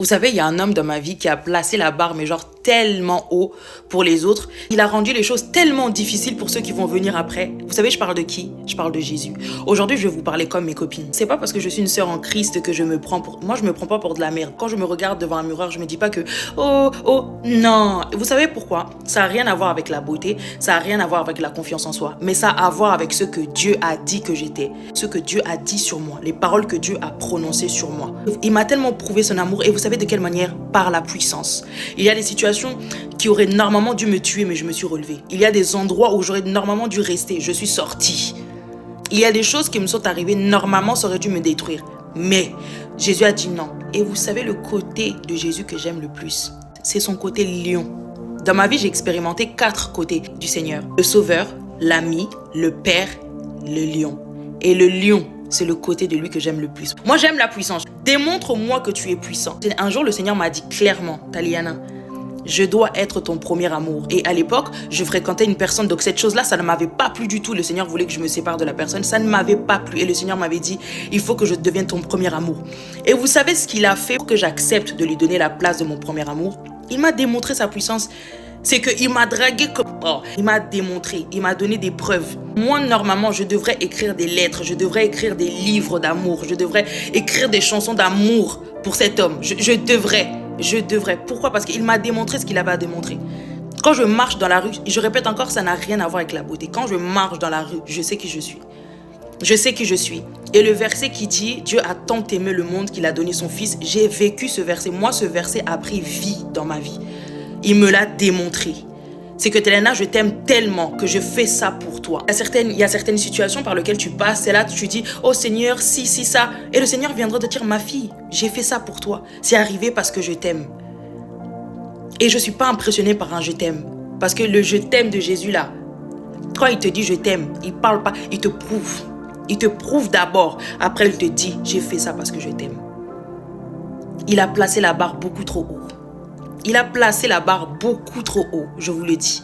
Vous savez, il y a un homme dans ma vie qui a placé la barre, mais genre tellement haut pour les autres. Il a rendu les choses tellement difficiles pour ceux qui vont venir après. Vous savez, je parle de qui? Je parle de Jésus. Aujourd'hui, je vais vous parler comme mes copines. C'est pas parce que je suis une sœur en Christ que je me prends pour... Moi, je me prends pas pour de la merde. Quand je me regarde devant un miroir, je me dis pas que... Oh, non. Vous savez pourquoi? Ça a rien à voir avec la beauté. Ça a rien à voir avec la confiance en soi. Mais ça a à voir avec ce que Dieu a dit que j'étais. Ce que Dieu a dit sur moi. Les paroles que Dieu a prononcées sur moi. Il m'a tellement prouvé son amour. Et vous savez de quelle manière? Par la puissance. Il y a des situations qui auraient normalement dû me tuer, mais je me suis relevée. Il y a des endroits où j'aurais normalement dû rester. Je suis sortie. Il y a des choses qui me sont arrivées, normalement, ça aurait dû me détruire. Mais Jésus a dit non. Et vous savez le côté de Jésus que j'aime le plus? C'est son côté lion. Dans ma vie, j'ai expérimenté 4 côtés du Seigneur. Le sauveur, l'ami, le père, le lion. Et le lion, c'est le côté de lui que j'aime le plus. Moi, j'aime la puissance. Démontre-moi que tu es puissant. Un jour, le Seigneur m'a dit clairement, Taliana, je dois être ton premier amour. Et à l'époque, je fréquentais une personne. Donc cette chose-là, ça ne m'avait pas plu du tout. Le Seigneur voulait que je me sépare de la personne. Ça ne m'avait pas plu. Et le Seigneur m'avait dit, il faut que je devienne ton premier amour. Et vous savez ce qu'il a fait pour que j'accepte de lui donner la place de mon premier amour? Il m'a démontré sa puissance. C'est qu'il m'a dragué comme... Oh, il m'a démontré, il m'a donné des preuves. Moi, normalement, je devrais écrire des lettres, je devrais écrire des livres d'amour, je devrais écrire des chansons d'amour pour cet homme. Je devrais. Pourquoi? Parce qu'il m'a démontré ce qu'il avait à démontrer. Quand je marche dans la rue, je répète encore, ça n'a rien à voir avec la beauté. Quand je marche dans la rue, je sais qui je suis. Je sais qui je suis. Et le verset qui dit, Dieu a tant aimé le monde qu'il a donné son fils, j'ai vécu ce verset. Moi, ce verset a pris vie dans ma vie. Il me l'a démontré. C'est que Taliana, je t'aime tellement que je fais ça pour toi. Il y a certaines situations par lesquelles tu passes, et là tu dis, oh Seigneur, si, ça. Et le Seigneur viendra te dire, ma fille, j'ai fait ça pour toi. C'est arrivé parce que je t'aime. Et je ne suis pas impressionnée par un je t'aime. Parce que le je t'aime de Jésus là, quand il te dit je t'aime, il ne parle pas, il te prouve. Il te prouve d'abord. Après, il te dit, j'ai fait ça parce que je t'aime. Il a placé la barre beaucoup trop haut. Il a placé la barre beaucoup trop haut, je vous le dis.